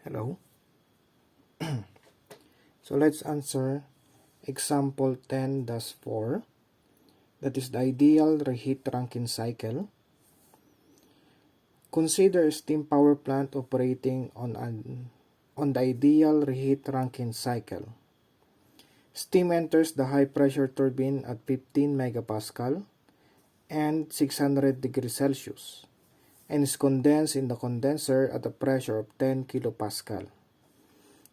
Hello. So let's answer example 10-4. That is the ideal reheat Rankine cycle. Consider a steam power plant operating on the ideal reheat Rankine cycle. Steam enters the high pressure turbine at 15 megapascal and 600 degrees Celsius and is condensed in the condenser at a pressure of 10 kilopascal.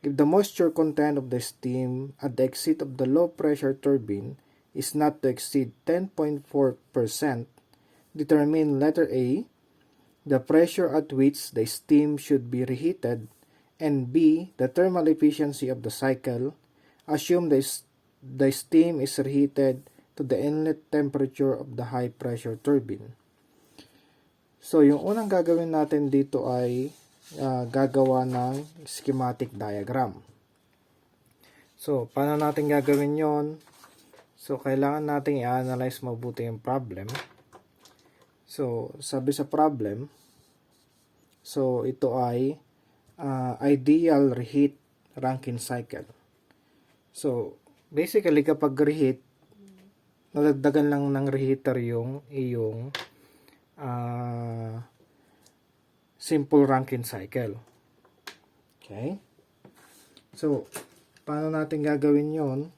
If the moisture content of the steam at the exit of the low pressure turbine is not to exceed 10.4%, determine letter A, the pressure at which the steam should be reheated, and B, the thermal efficiency of the cycle. Assume the steam is reheated to the inlet temperature of the high pressure turbine. So, yung unang gagawin natin dito ay gagawa ng schematic diagram. So, paano natin gagawin yon? So, kailangan natin i-analyze mabuti yung problem. So, sabi sa problem, so ito ay ideal reheat Rankine cycle. So, basically kapag reheat, nadagdagan lang ng reheater yung iyong simple Rankine cycle. Okay? So, paano natin gagawin yon?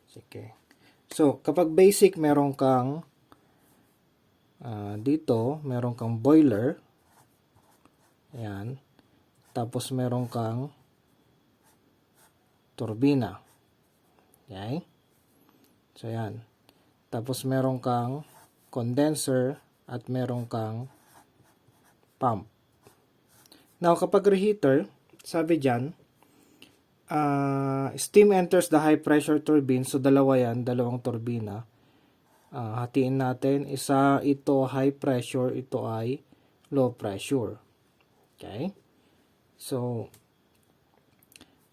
Sige. So, kapag basic, meron kang dito, meron kang boiler. Ayan. Tapos, meron kang turbina. Okay? So, ayan. Tapos, meron kang condenser at meron kang pump. Now, kapag reheater, sabi dyan, steam enters the high pressure turbine. So, dalawa yan, dalawang turbina. Hatiin natin. Isa, ito high pressure, ito ay low pressure. Okay? So,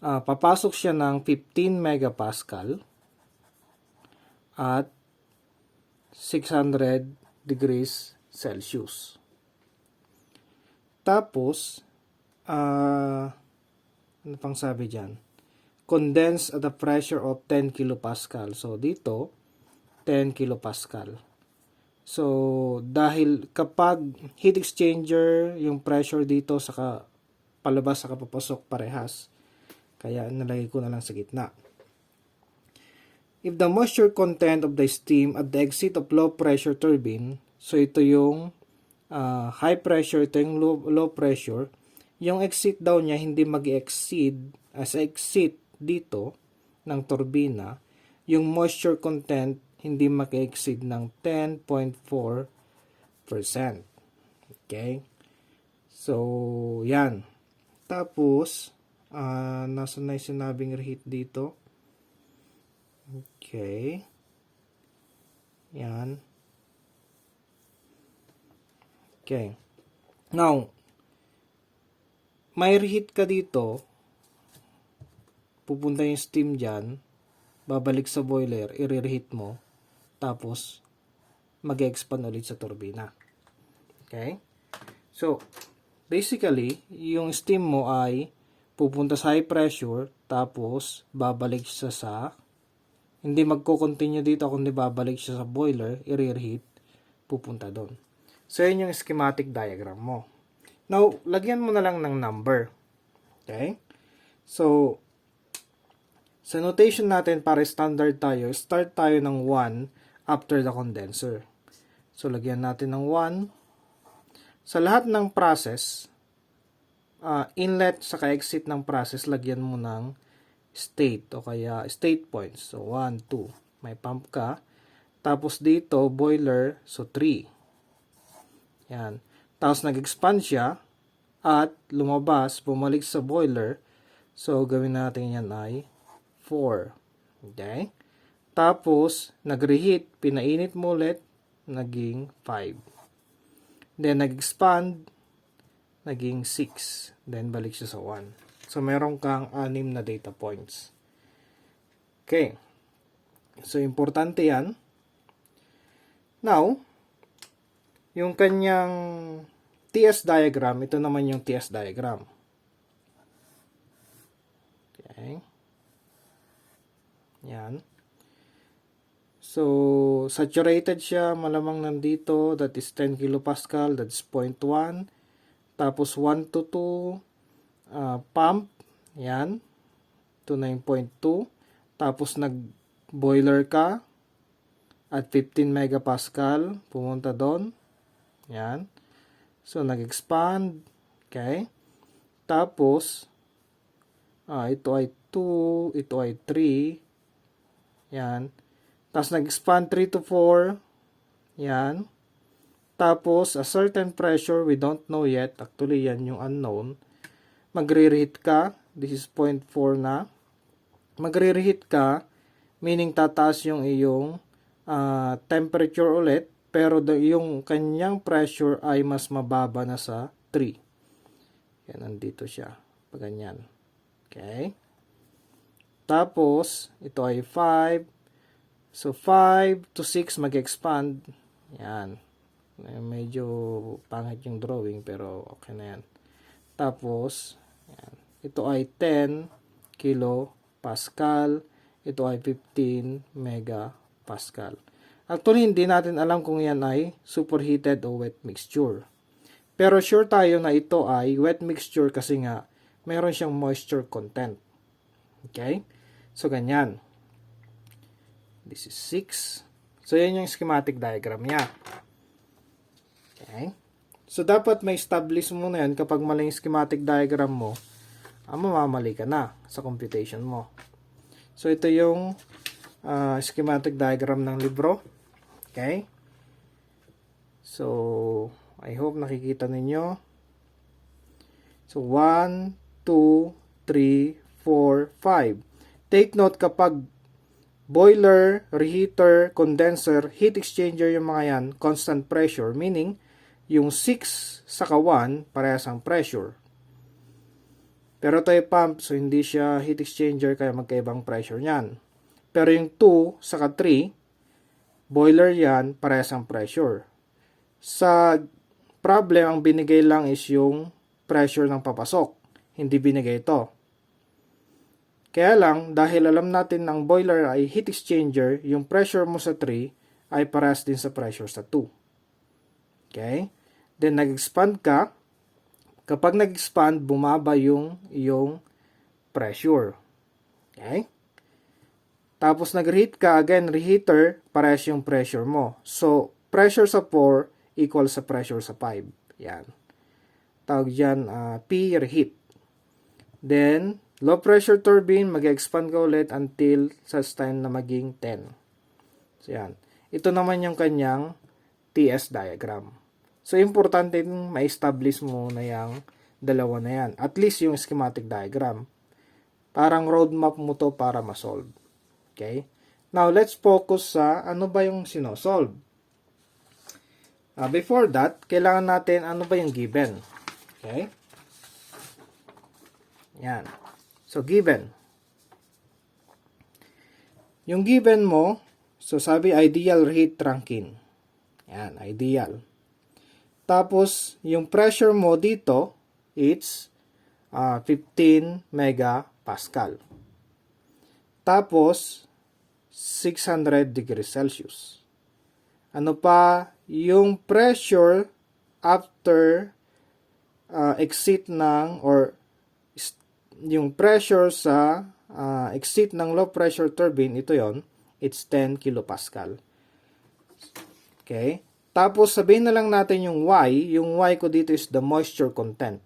papasok siya ng 15 megapascal at 600 degrees Celsius. Tapos, ano pang sabi dyan? Condensed at a pressure of 10 kilopascal. So, dito, 10 kilopascal. So, dahil kapag heat exchanger, yung pressure dito saka palabas saka papasok parehas, kaya nalagay ko na lang sa gitna. If the moisture content of the steam at the exit of low pressure turbine, so ito yung high pressure, ito yung low pressure, yung exit daw niya hindi mag-exceed as exit dito ng turbina, yung moisture content hindi mag-exceed ng 10.4%. Okay? So, yan. Tapos, nasa na yung sinabing reheat dito? Okay. Yan. Okay. Now, may reheat ka dito, pupunta yung steam dyan, babalik sa boiler, i-reheat mo, tapos mag-expand ulit sa turbina. Okay? So, basically, yung steam mo ay pupunta sa high pressure, tapos babalik siya sa, hindi magko-continue dito, kundi babalik siya sa boiler, i-reheat, pupunta doon. So, yun yung schematic diagram mo. Now, lagyan mo na lang ng number. Okay? So, sa notation natin, para standard tayo, start tayo ng 1 after the condenser. So, lagyan natin ng 1. Sa lahat ng process, inlet sa exit ng process, lagyan mo ng state o kaya state points. So, 1, 2. May pump ka. Tapos dito, boiler. So, 3. Yan. Tapos, nag-expand siya at lumabas, bumalik sa boiler. So, gawin natin yan ay 4. Okay? Tapos, nag-reheat, pinainit mo ulit, naging 5. Then, nag-expand, naging 6. Then, balik siya sa 1. So, meron kang 6 na data points. Okay. So, importante yan. Now, yung kanyang TS diagram, ito naman yung TS diagram. Okay. Yan. So, saturated siya, malamang nandito, that is 10 kilopascal, that's 0.1. Tapos 1 to 2, pump, yan, to 9.2. Tapos nag-boiler ka, at 15 megapascal, pumunta doon, yan. So, nag-expand, okay. Tapos, ito ay 2, ito ay 3, yan. Tapos nag-expand 3 to 4. Yan. Tapos, a certain pressure, we don't know yet. Actually, yan yung unknown. Magre-reheat ka. This is 0.4 na. Magre-reheat ka, meaning tataas yung iyong temperature ulit. Pero yung kanyang pressure ay mas mababa na sa 3. Yan, nandito siya. Paganyan. Okay. Tapos, ito ay 5. So, 5 to 6 mag-expand. Yan. Medyo pangit yung drawing pero okay na yan. Tapos, yan. Ito ay 10 kilopascal. Ito ay 15 megapascal. Actually, hindi natin alam kung yan ay superheated o wet mixture. Pero sure tayo na ito ay wet mixture kasi nga meron siyang moisture content. Okay? So, ganyan. This is 6. So, yan yung schematic diagram niya. Okay. So, dapat may establish mo na yan kapag mali yung schematic diagram mo, mamamali ka na sa computation mo. So, ito yung schematic diagram ng libro. Okay. So, I hope nakikita ninyo. So, 1, 2, 3, 4, 5. Take note kapag boiler, reheater, condenser, heat exchanger yung mga yan, constant pressure, meaning yung 6 saka 1, parehas ang pressure. Pero ito ay pump, so hindi siya heat exchanger, kaya magkaibang pressure niyan. Pero yung 2 saka 3, boiler yan, parehas ang pressure. Sa problem, ang binigay lang is yung pressure ng papasok. Hindi binigay ito. Kaya lang, dahil alam natin ng boiler ay heat exchanger, yung pressure mo sa 3 ay parehas din sa pressure sa 2. Okay? Then, nag-expand ka. Kapag nag-expand, bumaba yung pressure. Okay? Tapos, nag-reheat ka. Again, reheater, parehas yung pressure mo. So, pressure sa 4 equal sa pressure sa 5. Yan. Tawag dyan, P, reheat. Then, low pressure turbine, mag-expand ka ulit until sa time na maging 10. So, yan. Ito naman yung kanyang TS diagram. So, importante ma-establish mo na yung dalawa na yan. At least yung schematic diagram. Parang roadmap mo to para ma-solve. Okay? Now, let's focus sa ano ba yung sinosolve. Before that, kailangan natin ano ba yung given. Okay? Yan. So, given. Yung given mo, so sabi ideal reheat trunking. Yan, ideal. Tapos, yung pressure mo dito, it's 15 megapascal. Tapos, 600 degrees Celsius. Ano pa, yung pressure after exit ng, or yung pressure sa exit ng low pressure turbine, ito yon, it's 10 kilopascal. Okay? Tapos, sabihin na lang natin yung Y. Yung Y ko dito is the moisture content.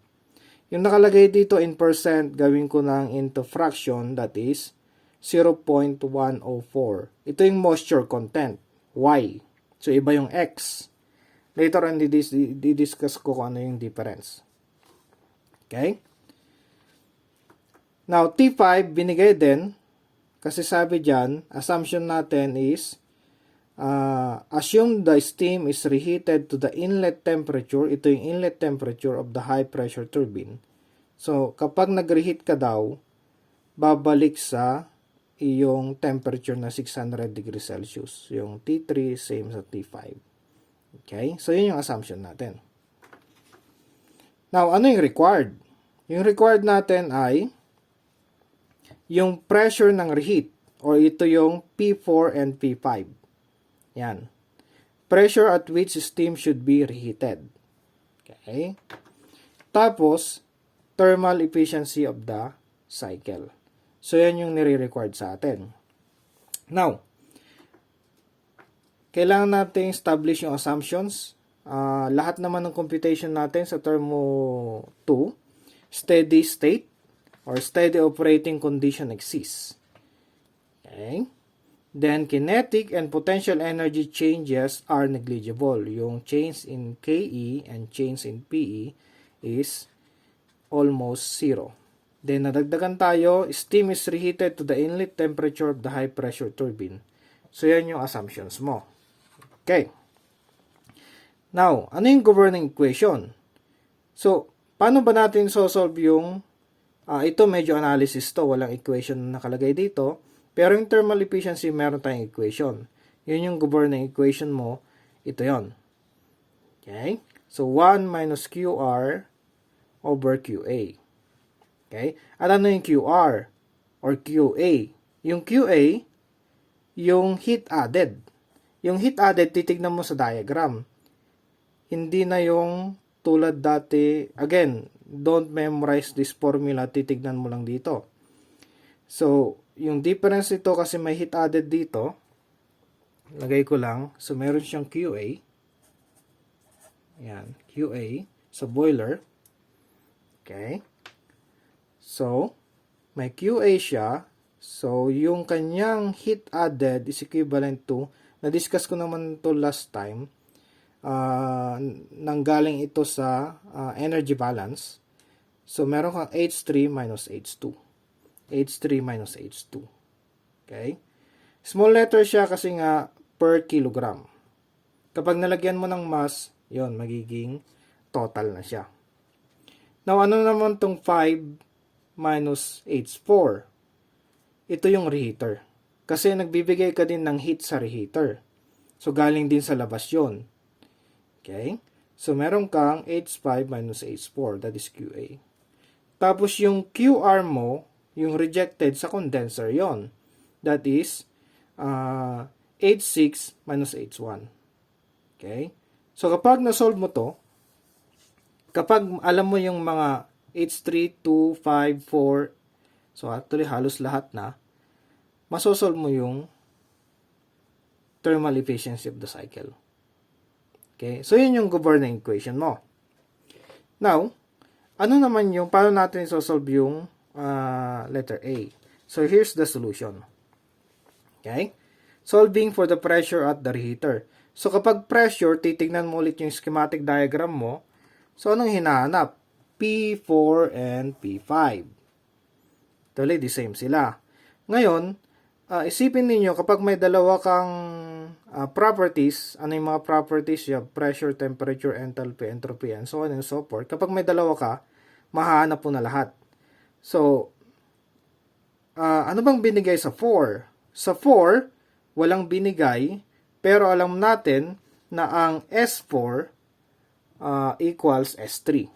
Yung nakalagay dito in percent, gawin ko ng into fraction, that is 0.104. Ito yung moisture content, Y. So, iba yung X. Later on, di-discuss ko kung ano yung difference. Okay? Now, T5, binigay din, kasi sabi dyan, assumption natin is, assume the steam is reheated to the inlet temperature. Ito yung inlet temperature of the high pressure turbine. So, kapag nag-reheat ka daw, babalik sa iyong temperature na 600 degrees Celsius. Yung T3, same sa T5. Okay? So, yun yung assumption natin. Now, ano yung required? Yung required natin ay yung pressure ng reheat or ito yung P4 and P5. Yan. Pressure at which steam should be reheated. Okay? Tapos, thermal efficiency of the cycle. So, yan yung nire-required sa atin. Now, kailangan natin establish yung assumptions. Lahat naman ng computation natin sa Thermo 2, steady state or steady operating condition exists. Okay? Then, kinetic and potential energy changes are negligible. Yung change in KE and change in PE is almost zero. Then, nadagdagan tayo, steam is reheated to the inlet temperature of the high pressure turbine. So, yan yung assumptions mo. Okay. Now, ano yung governing equation? So, paano ba natin solve yung, ito medyo analysis to, walang equation na nakalagay dito. Pero yung thermal efficiency, meron tayong equation. Yun yung governing equation mo. Ito yon. Okay? So, 1 minus QR over QA. Okay? At ano yung QR or QA? Yung QA, yung heat added. Yung heat added, titignan mo sa diagram. Hindi na yung tulad dati. Again, don't memorize this formula. Titignan mo lang dito. So, yung difference nito kasi may heat added dito, lagay ko lang. So, meron siyang QA. Yan, QA sa boiler. Okay. So, may QA siya. So, yung kanyang heat added is equivalent to, na-discuss ko naman to last time, nanggaling ito sa energy balance. So, meron kang H3 minus H2. H3 minus H2. Okay? Small letter siya kasi nga per kilogram. Kapag nalagyan mo ng mass, yon magiging total na siya. Now, ano naman tong 5 minus H4? Ito yung reheater. Kasi nagbibigay ka din ng heat sa reheater. So, galing din sa labas yon. Okay? So, meron kang H5 minus H4. That is QA. Tapos, yung QR mo, yung rejected sa condenser yon. That is H6 minus H1. Okay? So, kapag na-solve mo to, kapag alam mo yung mga H3, 2, 5, 4, so actually halos lahat na, masosolve mo yung thermal efficiency of the cycle. Okay? So, yun yung governing equation mo. Now, ano naman yung, paano natin isosolve yung letter A? So, here's the solution. Okay? Solving for the pressure at the reheater. So, kapag pressure, titignan mo ulit yung schematic diagram mo. So, anong hinahanap? P4 and P5. Tuloy, the same sila. Ngayon, isipin niyo kapag may dalawa kang properties, ano yung mga properties? You have pressure, temperature, enthalpy, entropy, and so on and so forth. Kapag may dalawa ka, mahahanap mo na lahat. So, ano bang binigay sa 4? Sa 4, walang binigay, pero alam natin na ang S4 equals S3.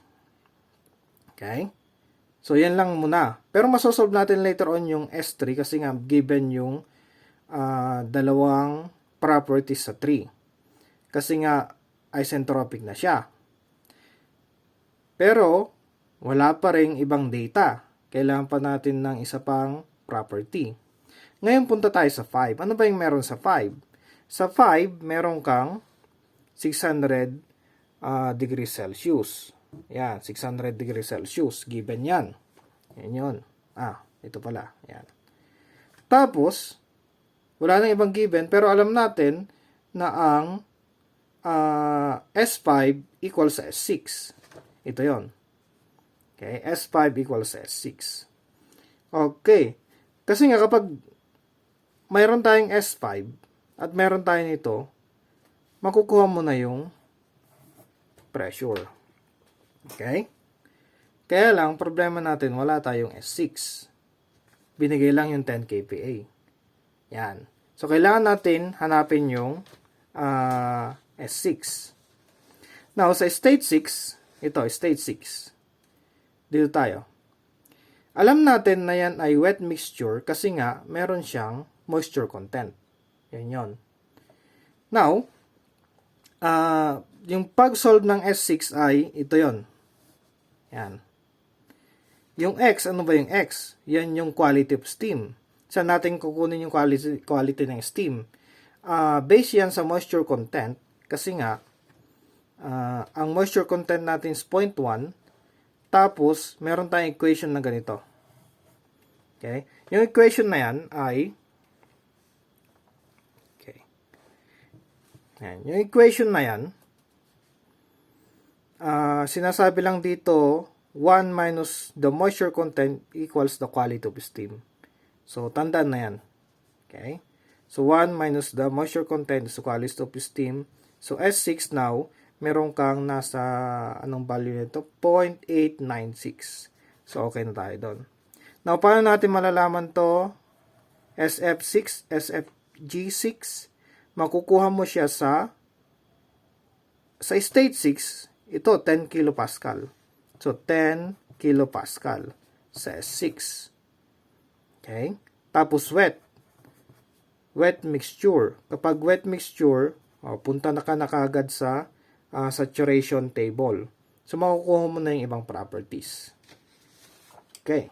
Okay? So, yan lang muna. Pero masosolve natin later on yung S3 kasi nga given yung dalawang properties sa 3. Kasi nga isentropic na siya. Pero, wala pa ring ibang data. Kailangan pa natin ng isa pang property. Ngayon punta tayo sa 5. Ano ba yung meron sa 5? Sa 5, meron kang 600 degrees Celsius. Yan, 600 degrees Celsius. Given yan. Yan yun. Ito pala. Yan. Tapos, wala nang ibang given, pero alam natin na ang S5 equals sa S6. Ito yon. Okay, S5 equals S6. Okay. Kasi nga kapag mayroon tayong S5 at mayroon tayo nito, makukuha mo na yung pressure. Okay? Kaya lang, problema natin, wala tayong S6. Binigay lang yung 10 kPa. Yan. So, kailangan natin hanapin yung S6. Now, sa state 6, Ito, state 6. Dito tayo. Alam natin na yan ay wet mixture kasi nga meron siyang moisture content. Yan yon. Now, yung pag-solve ng S6 ay ito yon. Yan. Yung X, ano ba yung X? Yan yung quality of steam. Saan natin kukunin yung quality ng steam? Base yan sa moisture content kasi nga ang moisture content natin is 0.1 tapos meron tayong equation na ganito. Okay? Yung equation na yan ay yan. Yung equation na yan sinasabi lang dito 1 minus the moisture content equals the quality of steam. So, tandaan na yan. Okay? So, 1 minus the moisture content is the quality of steam. So, S6 now, meron kang nasa, anong value nito? 0.896. So, okay na tayo doon. Now, paano natin malalaman to? SF6, SFG6, makukuha mo siya sa state 6, ito 10 kilopascal. So, 10 kilopascal sa S6. Okay? Tapos wet. Wet mixture. Kapag wet mixture, punta na ka na kaagad sa saturation table. So, makukuha mo na yung ibang properties. Okay.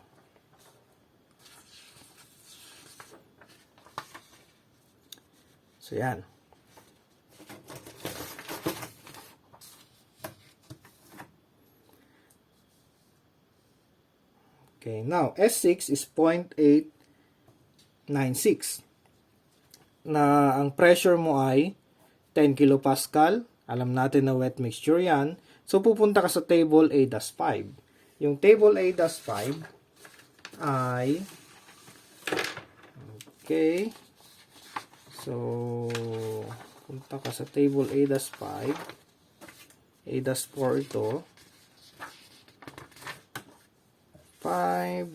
So, yan. Okay, now, S6 is 0.896. Na ang pressure mo ay 10 kilopascal. Alam natin na wet mixture yan. So, pupunta ka sa table A-5. Yung table A-5 ay okay. So, punta ka sa table A-5. A-4 ito. 5.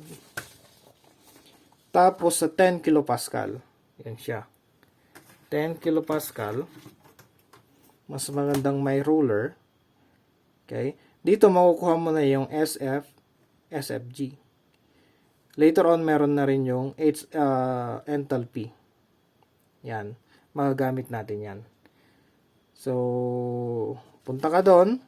Tapos sa 10 kilopascal. Yan siya. 10 kilopascal. Mas magandang may ruler. Okay. Dito makukuha mo na yung SF, SFG. Later on, meron na rin yung enthalpy. Yan. Magagamit natin yan. So, punta ka doon.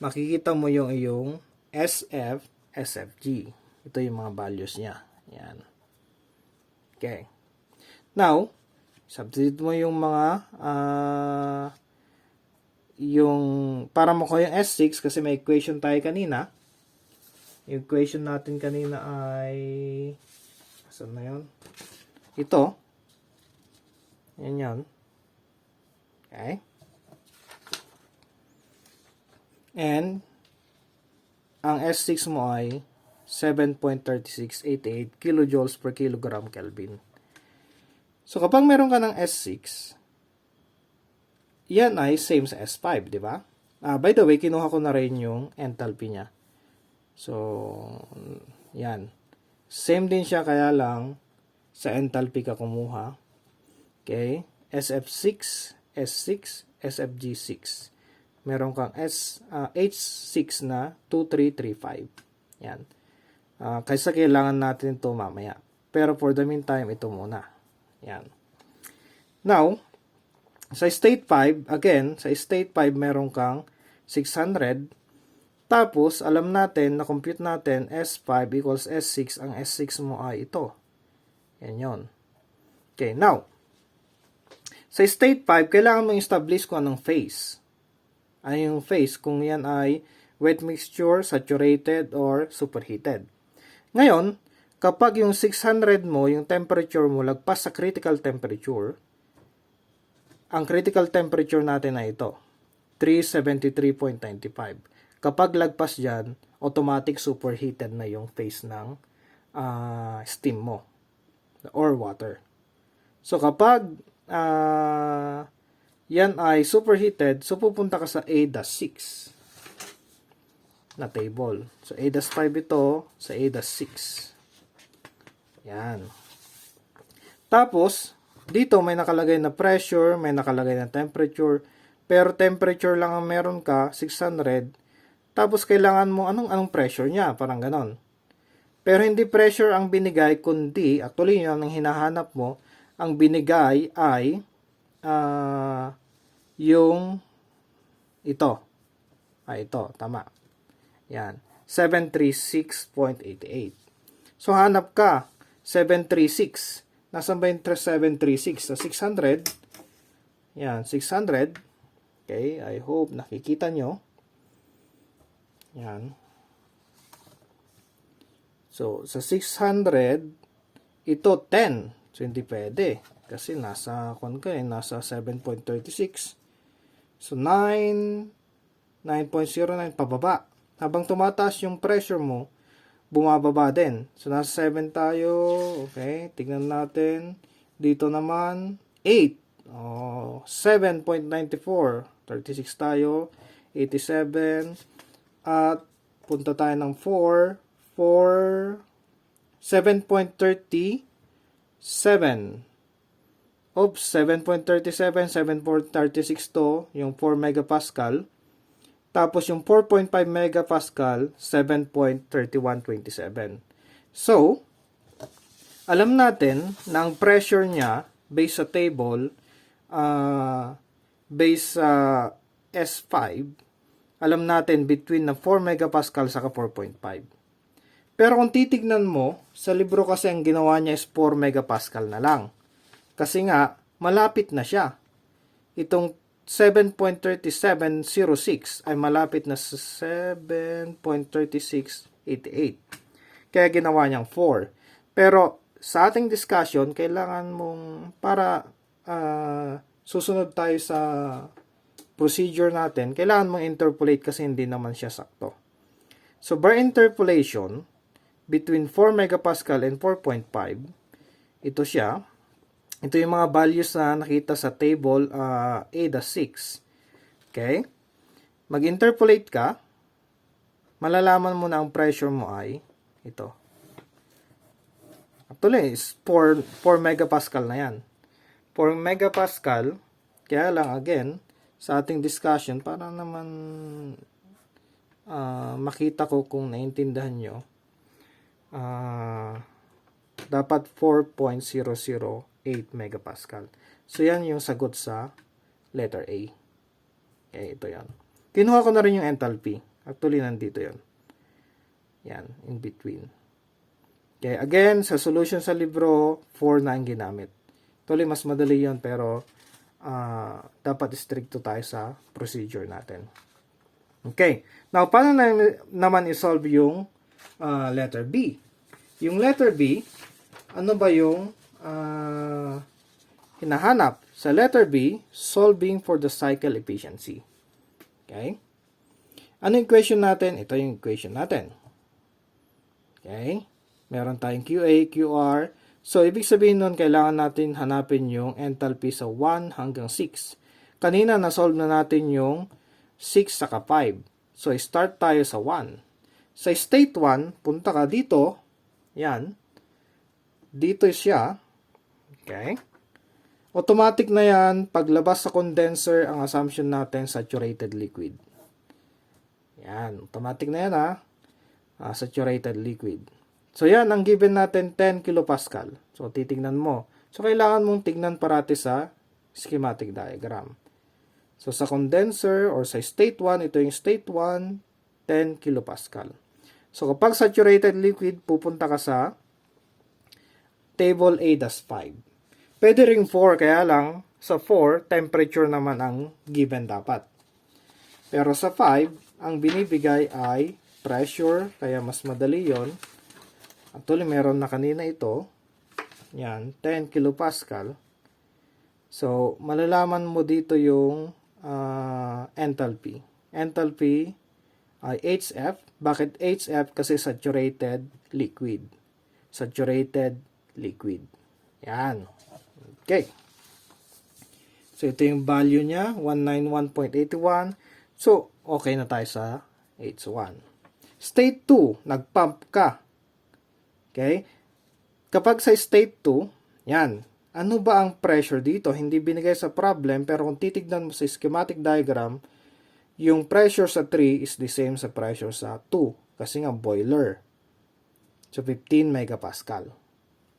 Makikita mo yung iyong SF, SFG. Ito yung mga values niya. Yan. Okay. Now, substitute mo yung mga yung para makuha yung S6 kasi may equation tayo kanina. Yung equation natin kanina ay saan na yun? Ito. Yan yun. Okay. And ang S6 mo ay 7.3688 kilojoules per kilogram Kelvin. So, kapag meron ka ng S6, yan ay same sa S5, di ba? By the way, kinuha ko na rin yung enthalpy niya. So, yan. Same din siya, kaya lang sa enthalpy ka kumuha. Okay? SF6, S6, SFG6. Meron kang H6 na 2335. Yan. Kaysa kailangan natin ito mamaya. Pero for the meantime, ito muna. Yan. Now, sa state 5, again, sa state 5 meron kang 600. Tapos, alam natin, na-compute natin, S5 equals S6. Ang S6 mo ay ito. Yan yun. Okay, now, sa state 5, kailangan mong establish kung anong phase. Ay yung phase, kung yan ay wet mixture, saturated, or superheated. Ngayon, kapag yung 600 mo, yung temperature mo, lagpas sa critical temperature, ang critical temperature natin ay ito, 373.95. Kapag lagpas dyan, automatic superheated na yung phase ng steam mo, or water. So, kapag yan ay superheated, so pupunta ka sa A-6 na table. So, A-5 ito sa A-6. Yan. Tapos, dito may nakalagay na pressure, may nakalagay na temperature, pero temperature lang ang meron ka, 600, tapos kailangan mo anong pressure niya, parang ganon. Pero hindi pressure ang binigay, kundi, actually yun ang hinahanap mo, ang binigay ay yung ito. Ito, tama. Yan, 736.88. So, hanap ka, 736. Nasaan ba yung 736? Sa 600. Yan, 600. Okay, I hope nakikita nyo. Yan. So, sa 600, ito 10. So, hindi pwede. Kasi nasa 7.36. So, 9.09 pababa. Habang tumataas yung pressure mo, bumababa din. So, nasa 7 tayo. Okay, tignan natin. Dito naman, 8. 7.94. 36 tayo. 87. At, punta tayo ng 4. 7.37. Oops, 7.37, 7.36 to, yung 4 megapascal. Tapos yung 4.5 megapascal, 7.3127. So, alam natin na ang pressure niya, based sa table, based sa S5, alam natin between na 4 megapascal saka 4.5. Pero kung titignan mo, sa libro kasi ang ginawa niya is 4 megapascal na lang. Kasi nga, malapit na siya. Itong 7.3706 ay malapit na sa 7.3688. Kaya ginawa niyang 4. Pero sa ating discussion, kailangan mong, para susunod tayo sa procedure natin, kailangan mong interpolate kasi hindi naman siya sakto. So, by interpolation, between 4 megapascal and 4.5, ito siya. Ito yung mga values na nakita sa table A-6. Okay? Mag-interpolate ka, malalaman mo na ang pressure mo ay ito. Actually, is 4 megapascal na yan. 4 megapascal, kaya lang again, sa ating discussion, para naman makita ko kung naintindihan nyo, dapat 4.008 megapascal. So, yan yung sagot sa letter A. Okay, ito yan. Kinuha ko na rin yung enthalpy. Actually, nandito yan. Yan, in between. Okay, again, sa solution sa libro, 4 na ang ginamit. Actually, mas madali yon pero dapat stricto tayo sa procedure natin. Okay, now, paano naman isolve yung letter B? Yung letter B, ano ba yung hinahanap? Sa letter B, solving for the cycle efficiency. Okay? Ano yung equation natin? Ito yung equation natin. Okay? Meron tayong QA, QR. So, ibig sabihin nun, kailangan natin hanapin yung enthalpy sa 1 hanggang 6. Kanina, na-solve na natin yung 6 saka 5. So, start tayo sa 1. Sa state 1, punta ka dito. Yan. Dito siya. Okay. Automatic na yan. Paglabas sa condenser, ang assumption natin, saturated liquid. Yan. Automatic na yan ha. Saturated liquid. So yan, ang given natin 10 kilopascal. So titignan mo. So kailangan mong tignan parati sa schematic diagram. So sa condenser or sa state 1, ito yung state 1, 10 kilopascal. So kapag saturated liquid, pupunta ka sa table A-5. Pwede ring 4, kaya lang sa 4, temperature naman ang given dapat. Pero sa 5, ang binibigay ay pressure, kaya mas madali yon. Actually, meron na kanina ito. Yan, 10 kilopascal. So, malalaman mo dito yung enthalpy. Enthalpy ay HF. Bakit HF? Kasi saturated liquid. Saturated liquid. Yan. Okay. So, ito yung value niya, 191.81. So, okay na tayo sa H1. State 2, nagpump ka. Okay? Kapag sa state 2, yan, Ano ba ang pressure dito? Hindi binigay sa problem, pero kung titignan mo sa schematic diagram, yung pressure sa 3 is the same sa pressure sa 2 kasi nga boiler. So 15 megapascal.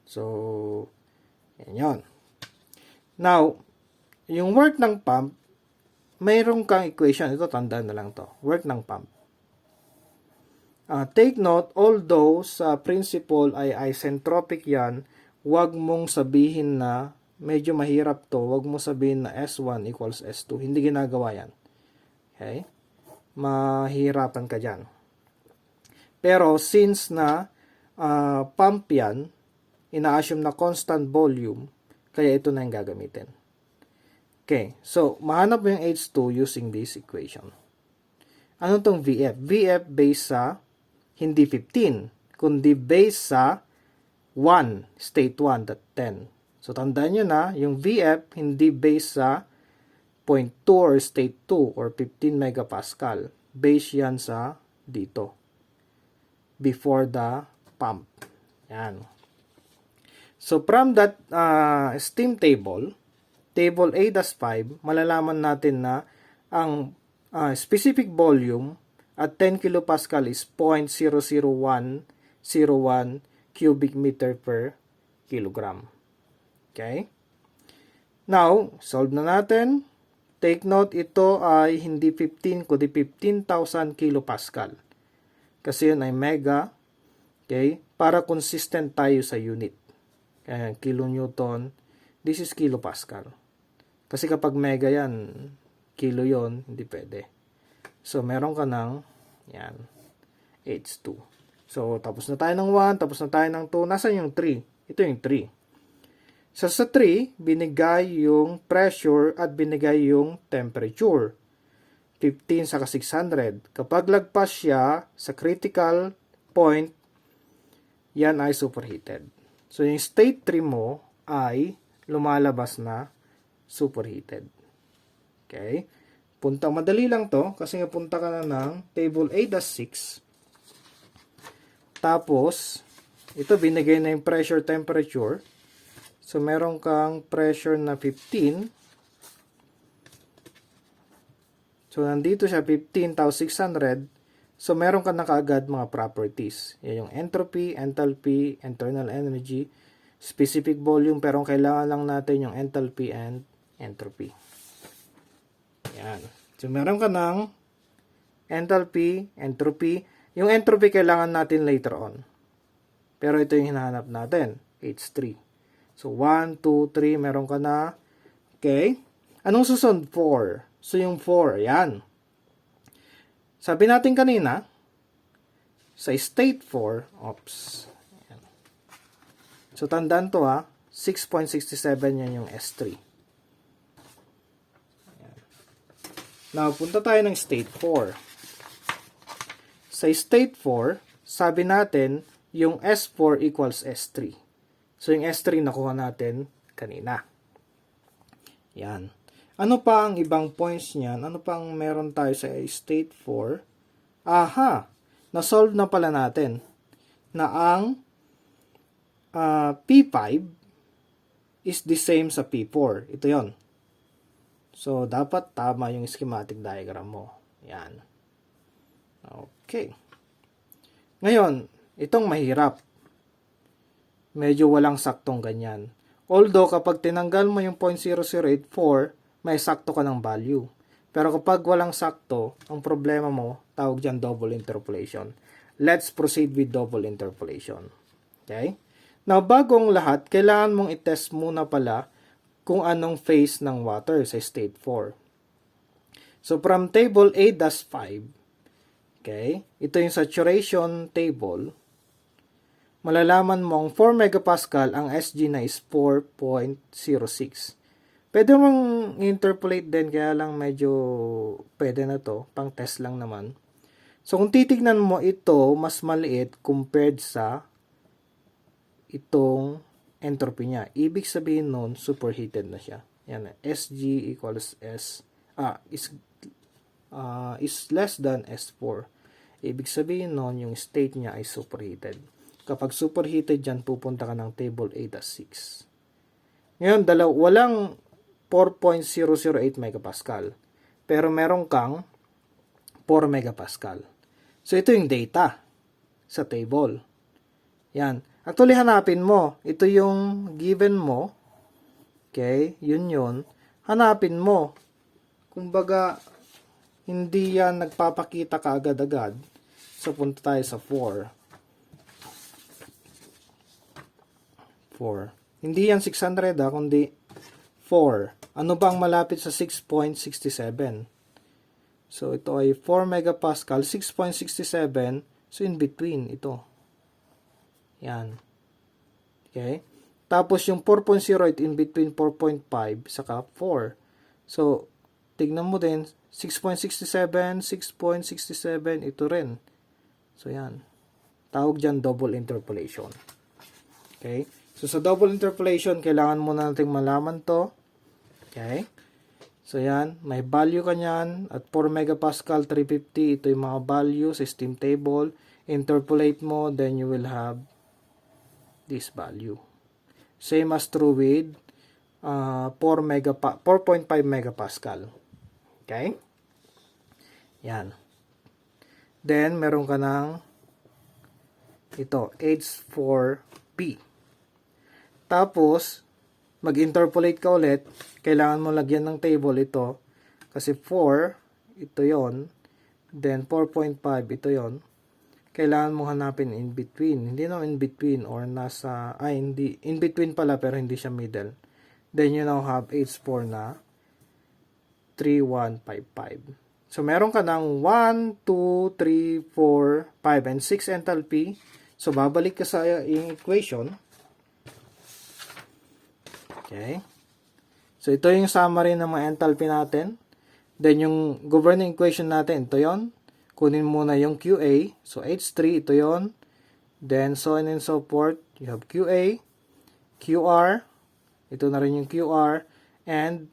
So yan yun. Now, yung work ng pump, mayroon kang equation. Ito, tandaan na lang to. Work ng pump. Take note, although sa principle ay isentropic yan, wag mong sabihin na medyo mahirap to. Wag mong sabihin na S1 equals S2. Hindi ginagawa yan. Okay? Mahirapan ka dyan. Pero since na pump yan, ina-assume na constant volume, kaya ito na yung gagamitin. Okay, so mahanap mo yung H2 using this equation. Ano tong VF? VF based sa hindi 15, kundi based sa 1, state 1, that 10. So tandaan nyo na, yung VF hindi based sa 0.2 or state 2 or 15 megapascal. Base yan sa dito. Before the pump. Yan. So from that steam table, table A-5, malalaman natin na ang specific volume at 10 kilopascal is 0.00101 cubic meter per kilogram. Okay? Now, solve na natin. Take note, ito ay hindi 15 kundi 15,000 kilopascal. Kasi yun ay mega. Okay? Para consistent tayo sa unit. Kaya kilonewton, this is kilopascal. Kasi kapag mega yan, kilo yon, hindi pwede. So, meron ka ng, yan, H2. So, tapos na tayo ng 1, tapos na tayo ng 2. Nasaan yung 3? Ito yung 3. So, sa 3, binigay yung pressure at binigay yung temperature. 15 saka 600. Kapag lagpas siya sa critical point, yan ay superheated. So, yung state 3 mo ay lumalabas na superheated. Okay? Madali lang to kasi nga punta ka na ng table A-6. Tapos, ito binigay na yung pressure temperature. So, meron kang pressure na 15. So, nandito siya 15,600. So, meron ka na kaagad mga properties. Yan yung entropy, enthalpy, internal energy, specific volume, pero kailangan lang natin yung enthalpy and entropy. Yan. So, meron ka ng enthalpy, entropy. Yung entropy kailangan natin later on. Pero ito yung hinahanap natin. H3. So, 1, 2, 3, meron ka na. Okay. Anong susunod? 4. So, yung 4, yan. Sabi natin kanina, sa state 4, yan. So, tandaan to 6.67 yan yung S3. Now, punta tayo ng state 4. Sa state 4, sabi natin, yung S4 equals S3. So, yung S3 nakuha natin kanina. Yan. Ano pa ang ibang points niyan? Ano pang meron tayo sa state 4? Aha! Na-solve na pala natin na ang P5 is the same sa P4. Ito yon. So, dapat tama yung schematic diagram mo. Yan. Okay. Ngayon, itong mahirap. Medyo walang saktong ganyan. Although, kapag tinanggal mo yung 0.0084, may sakto ka ng value. Pero kapag walang sakto, ang problema mo, tawag dyan double interpolation. Let's proceed with double interpolation. Okay? Now, bagong lahat, kailangan mong itest muna pala kung anong phase ng water sa state 4. So, from table A-5, okay, ito yung saturation table, malalaman mong 4 megapascal, ang SG na is 4.06. Pwede mong interpolate din, kaya lang medyo pwede na to, pang test lang naman. So, kung titignan mo ito, mas maliit compared sa itong entropy niya. Ibig sabihin nun, superheated na siya. Yan, SG equals is less than S4. Ibig sabihin nun, yung state niya ay superheated. Kapag superheated dyan, pupunta ka ng table A-6. Ngayon, walang 4.008 megapascal. Pero meron kang 4 megapascal. So, ito yung data sa table. Yan. Actually, hanapin mo. Ito yung given mo. Okay? Yun. Hanapin mo. Kumbaga, hindi yan nagpapakita ka agad-agad. So, punta tayo sa 4. 4. Hindi yan 600 kundi 4. Ano bang malapit sa 6.67? So, ito ay 4 megapascal, 6.67. So, in between, ito. Yan. Okay? Tapos, yung 4.08 in between 4.5 saka 4. So, tignan mo din, 6.67, 6.67, ito rin. So, yan. Tawag dyan double interpolation. Okay? So, sa double interpolation, kailangan muna natin malaman to. Okay? So, yan. May value ka nyan. At 4 megapascal, 350. Ito yung mga value sa steam table. Interpolate mo, then you will have this value. Same as true with 4.5 megapascal. Okay? Yan. Then, meron ka ng ito, H4P. Tapos, mag-interpolate ka ulit. Kailangan mo lagyan ng table ito. Kasi 4, ito yon. Then, 4.5, ito yon. Kailangan mo hanapin in between. Hindi na in between or nasa, hindi. In between pala pero hindi siya middle. Then, you now have H4 na 3155. So, meron ka ng 1, 2, 3, 4, 5, and 6 enthalpy. So, babalik ka sa yung equation. Okay. So, ito yung summary ng mga enthalpy natin. Then, yung governing equation natin, ito yon. Kunin muna yung QA. So, H3, ito yon. Then, so on and so forth. You have QA, QR. Ito na rin yung QR. And,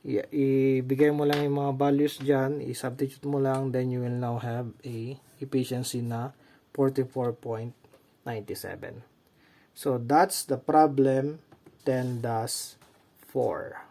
ibigay mo lang yung mga values dyan. I-substitute mo lang. Then, you will now have a efficiency na 44.97. So, that's the problem 10-4.